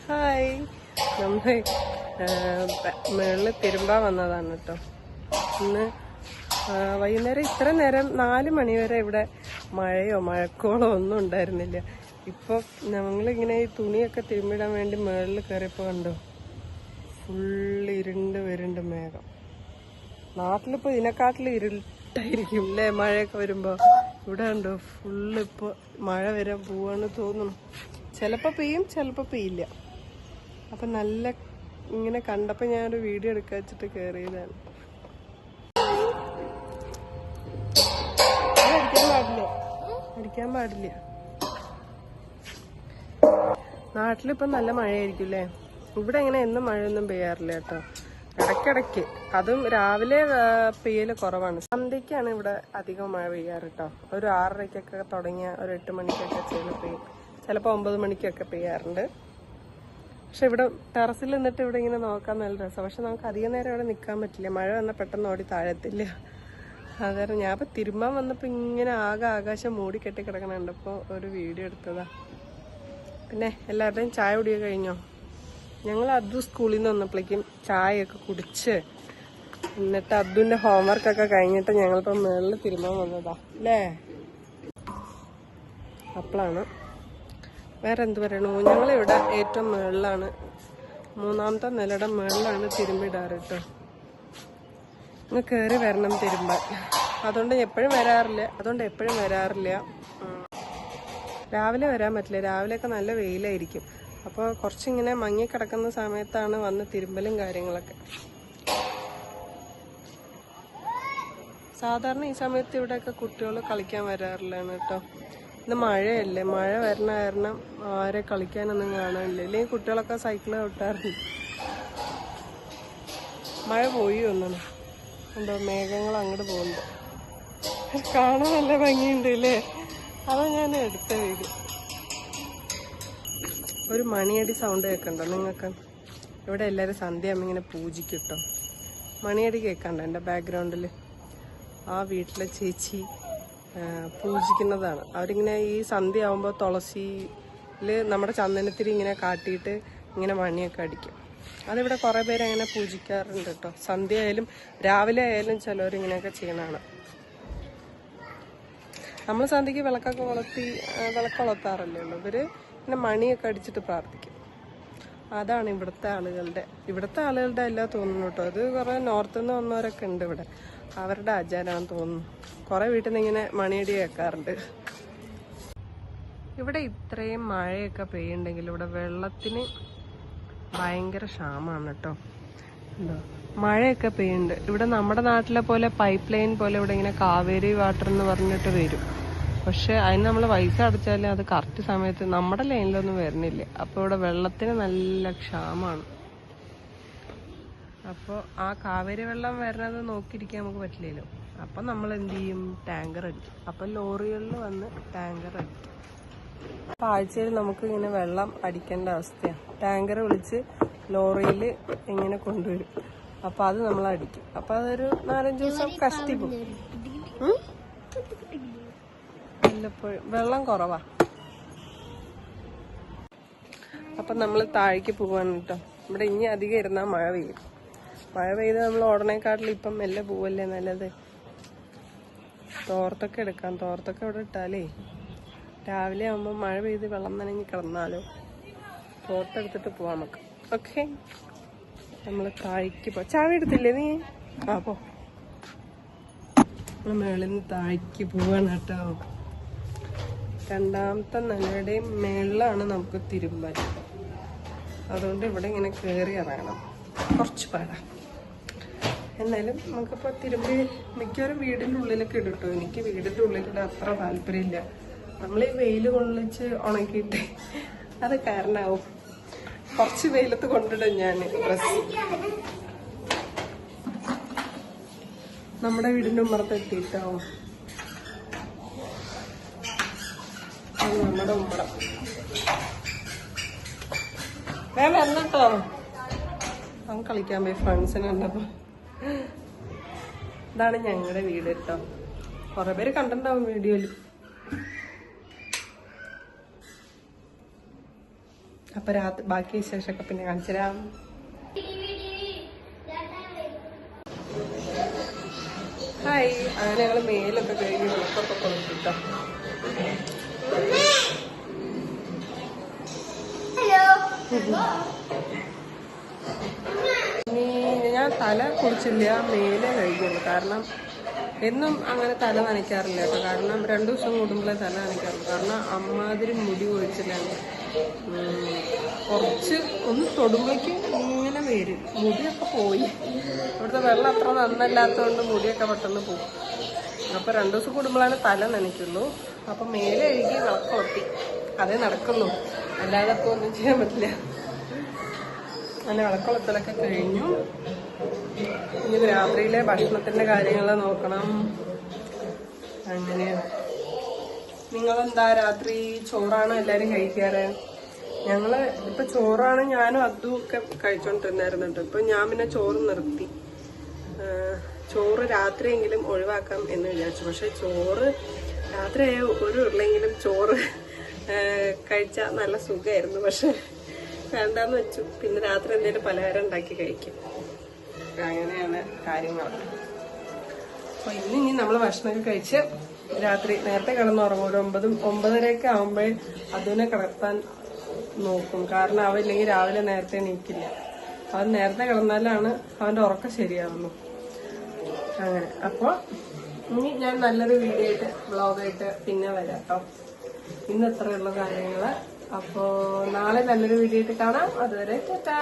Hi, നമ്മൾ മുകളിൽ തിരുമ്പാൻ വന്നതാണ് കേട്ടോ. ഇന്ന് വൈകുന്നേരം ഇത്ര നേരം 4 മണി വരെ ഇവിടെ മഴയോ മഴക്കോളോ ഒന്നും ഉണ്ടായിരുന്നില്ല. ഇപ്പോൾ ഞങ്ങളിങ്ങനെ ഈ തുണിയൊക്കെ തിരുമ്പിടാൻ വേണ്ടി മുകളിൽ കയറിയപ്പോൾ കണ്ടോ, ഫുള്ള് ഇരുണ്ട് വരുന്നുണ്ട് മേഘം. നാട്ടിലിപ്പോൾ ഇതിനെക്കാട്ടിൽ ഇരുട്ടായിരിക്കും അല്ലേ മഴയൊക്കെ വരുമ്പോൾ. ഇവിടെ കണ്ടോ ഫുള്ള് ഇപ്പോൾ മഴ വരാൻ പോവാന്ന് തോന്നുന്നു. ചിലപ്പോൾ പെയ്യും, ചിലപ്പോൾ പെയ്യില്ല. അപ്പം നല്ല ഇങ്ങനെ കണ്ടപ്പോൾ ഞാനൊരു വീഡിയോ എടുക്കാൻ വെച്ചിട്ട് കയറിയതാണ്. അടിക്കാൻ പാടില്ല. നാട്ടിലിപ്പം നല്ല മഴയായിരിക്കും അല്ലേ. ഇവിടെ ഇങ്ങനെ എന്നും മഴയൊന്നും പെയ്യാറില്ല കേട്ടോ, ഇടയ്ക്കിടയ്ക്ക്. അതും രാവിലെ പെയ്യല് കുറവാണ്. സന്ധ്യക്കാണ് ഇവിടെ അധികം മഴ പെയ്യാറ് കേട്ടോ. ഒരു 6:30-ക്കൊക്കെ തുടങ്ങിയ ഒരു 8 മണിക്കൊക്കെ പെയ്യും. ചിലപ്പോൾ 9 മണിക്കൊക്കെ പെയ്യാറുണ്ട്. പക്ഷെ ഇവിടെ ടെറസിൽ നിന്നിട്ട് ഇവിടെ ഇങ്ങനെ നോക്കാൻ നല്ല രസമാണ്. പക്ഷെ നമുക്ക് അധികം നേരം ഇവിടെ നിൽക്കാൻ പറ്റില്ല, മഴ വന്നാൽ പെട്ടെന്ന് ഓടി താഴത്തില്ല. അതായത് ഞാൻ ഇപ്പം തിരുമ്പാൻ വന്നപ്പോൾ ഇങ്ങനെ ആകാശം മൂടി കെട്ടി കിടക്കണുണ്ടപ്പോൾ ഒരു വീഡിയോ എടുത്തതാ. പിന്നെ എല്ലാവരുടെയും ചായ കുടിയൊക്കെ കഴിഞ്ഞോ? ഞങ്ങൾ അദ്ദു സ്കൂളിൽ നിന്ന് വന്നപ്പോഴേക്കും ചായയൊക്കെ കുടിച്ച് എന്നിട്ട് അദ്ദുവിൻ്റെ ഹോംവർക്കൊക്കെ കഴിഞ്ഞിട്ട് ഞങ്ങളിപ്പോൾ മുകളിൽ തിരുമ്പാൻ വന്നതാ അല്ലേ. അപ്പോഴാണ് വേറെ എന്ത് പറയണു, ഞങ്ങളിവിടെ ഏറ്റവും മുകളിലാണ്, 3ാമത്തെ നിലയുടെ മുകളിലാണ് തിരുമ്പിടാറ് കേട്ടോ. ഇങ്ങ് കയറി വരണം തിരുമ്പാൻ. അതുകൊണ്ട് എപ്പോഴും വരാറില്ല. രാവിലെ വരാൻ പറ്റില്ല, രാവിലെയൊക്കെ നല്ല വെയിലായിരിക്കും. അപ്പോൾ കുറച്ചിങ്ങനെ മങ്ങിക്കിടക്കുന്ന സമയത്താണ് വന്ന് തിരുമ്പലും കാര്യങ്ങളൊക്കെ. സാധാരണ ഈ സമയത്ത് ഇവിടെയൊക്കെ കുട്ടികൾ കളിക്കാൻ വരാറില്ലാണ് കേട്ടോ. ഇന്ന് മഴയല്ലേ, മഴ വരണ കാരണം ആരെ കളിക്കാനൊന്നും കാണാനില്ല. ഇല്ലെങ്കിൽ കുട്ടികളൊക്കെ സൈക്കിള് ഓട്ടാറുണ്ട്. മഴ പോയി ഒന്നും എന്തോ മേഘങ്ങൾ അങ്ങോട്ട് പോകുന്നുണ്ട്. കാണാൻ നല്ല ഭംഗിയുണ്ട് അല്ലേ. അതാ ഞാൻ എടുത്ത വീട്. ഒരു മണിയടി സൗണ്ട് കേൾക്കണ്ടോ നിങ്ങൾക്ക്? ഇവിടെ എല്ലാവരും സന്ധ്യയാകുമ്പോൾ ഇങ്ങനെ പൂജിക്കും കേട്ടോ. മണിയടി കേൾക്കണ്ടോ എൻ്റെ ബാക്ക്ഗ്രൗണ്ടിൽ? ആ വീട്ടിലെ ചേച്ചി പൂജിക്കുന്നതാണ്. അവരിങ്ങനെ ഈ സന്ധ്യ ആകുമ്പോൾ തുളസിയിൽ നമ്മുടെ ചന്ദനത്തിരി ഇങ്ങനെ കാട്ടിയിട്ട് ഇങ്ങനെ മണിയൊക്കെ അടിക്കും. അതിവിടെ കുറേ പേര് അങ്ങനെ പൂജിക്കാറുണ്ട് കേട്ടോ. സന്ധ്യ ആയാലും രാവിലെ ആയാലും ചിലവരിങ്ങനെയൊക്കെ ചെയ്യണതാണ്. നമ്മൾ സന്ധ്യക്ക് വിളക്കൊക്കെ കൊളുത്താറല്ലേ ഉള്ളൂ. ഇവർ ഇങ്ങനെ മണിയൊക്കെ അടിച്ചിട്ട് പ്രാർത്ഥിക്കും. അതാണ് ഇവിടുത്തെ ആളുകളുടെ എല്ലാം തോന്നുന്നു കേട്ടോ. അത് കുറേ നോർത്തിൽ നിന്ന് വന്നവരൊക്കെ ഉണ്ട് ഇവിടെ, അവരുടെ ആചാരമാണെന്ന് തോന്നുന്നു. കുറേ വീട്ടിൽ നിന്ന് ഇങ്ങനെ മണിയടി കേൾക്കാറുണ്ട്. ഇവിടെ ഇത്രയും മഴയൊക്കെ പെയ്യുണ്ടെങ്കിൽ ഇവിടെ വെള്ളത്തിന് ഭയങ്കര ക്ഷാമമാണ് കേട്ടോ. എന്തോ മഴയൊക്കെ പെയ്യുന്നുണ്ട്. ഇവിടെ നമ്മുടെ നാട്ടിലെ പോലെ പൈപ്പ് ലൈൻ പോലെ ഇവിടെ ഇങ്ങനെ കാവേരി വാട്ടർ എന്ന് പറഞ്ഞിട്ട് വരും. പക്ഷെ അതിന് നമ്മൾ പൈസ അടച്ചാലും അത് കറക്റ്റ് സമയത്ത് നമ്മുടെ ലൈനിലൊന്നും വരുന്നില്ല. അപ്പോൾ ഇവിടെ വെള്ളത്തിന് നല്ല ക്ഷാമമാണ്. അപ്പോൾ ആ കാവേരി വെള്ളം വരുന്നത് നോക്കിയിരിക്കാൻ നമുക്ക് പറ്റില്ലല്ലോ. അപ്പം നമ്മൾ എന്ത് ചെയ്യും, ടാങ്കർ അടിക്കും. അപ്പം ലോറികളിൽ വന്ന് ടാങ്കർ അടിക്കും. അപ്പം ആഴ്ചയിൽ നമുക്ക് ഇങ്ങനെ വെള്ളം അടിക്കേണ്ട അവസ്ഥയാണ്. ടാങ്കർ വിളിച്ച് ലോറിയിൽ ഇങ്ങനെ കൊണ്ടുവരും. അപ്പം അത് നമ്മൾ അടിക്കും. അപ്പം അതൊരു 4-5 ദിവസം കഷ്ടിപ്പോകും. വല്ലപ്പോഴും വെള്ളം കുറവാ. അപ്പം നമ്മൾ താഴേക്ക് പോവാണ് കേട്ടോ. ഇവിടെ ഇനി അധികം ഇരുന്നാൽ മഴ പെയ്യും. മഴ പെയ്ത് നമ്മൾ ഓടണേക്കാട്ടിൽ ഇപ്പം മെല്ലെ പോവല്ലേ നല്ലത്. തോർത്തൊക്കെ എടുക്കാം. തോർത്തൊക്കെ ഇവിടെ ഇട്ടാലേ രാവിലെ ആകുമ്പോൾ മഴ പെയ്ത് വെള്ളം നനഞ്ഞ് കിടന്നാലോ. തോർത്തെടുത്തിട്ട് പോവാം നമുക്ക്. ഓക്കെ, നമ്മൾ താഴേക്ക് പോവാം. ചാവി എടുത്തില്ലേ നീ? ആ പോ. നമ്മൾ മേളിൽ നിന്ന് താഴേക്ക് പോവാണ് കേട്ടോ. 2ാമത്തെ നിലയുടെയും മേളിലാണ് നമുക്ക് തിരുമ്പാൻ. അതുകൊണ്ട് ഇവിടെ ഇങ്ങനെ കയറി ഇറങ്ങണം, കുറച്ച് പാടാ. എന്നാലും നമുക്കിപ്പോൾ തിരുമ്പി മിക്കവരും വീടിൻ്റെ ഉള്ളിലൊക്കെ ഇടുട്ടോ. എനിക്ക് വീടിൻ്റെ ഉള്ളിലിട്ട് അത്ര താല്പര്യമില്ല. നമ്മൾ ഈ വെയിൽ കൊള്ളിച്ച് ഉണക്കിയിട്ട് അത് കാരണമാവും. കുറച്ച് വെയിലത്ത് കൊണ്ടിടും ഞാൻ ഡ്രസ്സ്. നമ്മുടെ വീടിൻ്റെ ഉമ്മറത്ത് എത്തിയിട്ടാവും. അത് നമ്മുടെ ഉമ്മറം. വരണട്ടോ. അവൻ കളിക്കാൻ പോയി ഫ്രണ്ട്സിനെ കണ്ടപ്പോൾ. ഇതാണ് ഞങ്ങളുടെ വീട് കേട്ടോ. കുറെ പേര് കണ്ടിട്ടുണ്ടാവും വീഡിയോയിൽ. അപ്പൊ രാത്രി ബാക്കി വിശേഷമൊക്കെ പിന്നെ കാണിച്ചു തരാം. ഹായ്, അങ്ങനെ ഞങ്ങൾ മേലൊക്കെ കഴിഞ്ഞ് വിളക്കൊക്കെ കൊടുത്തിട്ടോ. ഞാൻ തല കുളിച്ചില്ല, മേലെ കഴിക്കുള്ളൂ. കാരണം എന്നും അങ്ങനെ തല നനയ്ക്കാറില്ല കേട്ടോ. കാരണം 2 ദിവസം കൂടുമ്പോഴേ തല നനയ്ക്കാറുള്ളൂ. കാരണം അമ്മാതിരി മുടി ഒഴിച്ചില്ലാണ്. കുറച്ച് ഒന്ന് തൊടുമ്പോഴേക്കും ഇങ്ങനെ വരും, മുടിയൊക്കെ പോയി. അവിടുത്തെ വെള്ളം അത്ര നന്നല്ലാത്തതുകൊണ്ട് മുടിയൊക്കെ പെട്ടെന്ന് പോകും. അപ്പോൾ 2 ദിവസം കൂടുമ്പോഴാണ് തല നനയ്ക്കുള്ളൂ. അപ്പം മേലെ കഴുകി വിളക്കൊത്തി അതേ നടക്കുള്ളൂ, അല്ലാതെ അപ്പോൾ ഒന്നും ചെയ്യാൻ പറ്റില്ല. അങ്ങനെ വിളക്കൊളത്തലൊക്കെ കഴിഞ്ഞു. ഇനി രാത്രിയിലെ ഭക്ഷണത്തിന്റെ കാര്യങ്ങൾ നോക്കണം. അങ്ങനെ നിങ്ങളെന്താ രാത്രി ചോറാണോ എല്ലാരും കഴിക്കാറ്? ഞങ്ങള് ഇപ്പൊ ചോറാണ് ഞാനും അതും ഒക്കെ കഴിച്ചോണ്ടിരുന്നായിരുന്നു കേട്ടോ. ഇപ്പൊ ഞാൻ പിന്നെ ചോറ് നിർത്തി. ചോറ് രാത്രിയെങ്കിലും ഒഴിവാക്കാം എന്ന് വിചാരിച്ചു. പക്ഷെ ചോറ് രാത്രി ഒരു ഉരുളെങ്കിലും ചോറ് കഴിച്ചാൽ നല്ല സുഖമായിരുന്നു. പക്ഷെ വേണ്ടാന്ന് വെച്ചു. പിന്നെ രാത്രി എന്തെങ്കിലും പലഹാരം ഉണ്ടാക്കി കഴിക്കും. അങ്ങനെയാണ് കാര്യങ്ങൾ. അപ്പൊ ഇനി നമ്മൾ ഭക്ഷണമൊക്കെ കഴിച്ച് രാത്രി നേരത്തെ കിടന്നുറങ്ങും. ഒരു 9-9:30 ആകുമ്പോഴേ അതിനെ കിടത്താൻ നോക്കും. കാരണം അവൻ ഇല്ലെങ്കിൽ രാവിലെ നേരത്തെ എണീക്കില്ല. അവൻ നേരത്തെ കിടന്നാലാണ് അവന്റെ ഉറക്കം ശരിയാവുന്നു. അങ്ങനെ അപ്പൊ ഇനി ഞാൻ നല്ലൊരു വീഡിയോ ആയിട്ട് വ്ളോഗായിട്ട് പിന്നെ വരാം കേട്ടോ. ഇന്ന് ഇത്രയുള്ള കാര്യങ്ങള്. അപ്പോ നാളെ നല്ലൊരു വീഡിയോ ആയിട്ട് കാണാം. അതുവരെ ടാറ്റാ.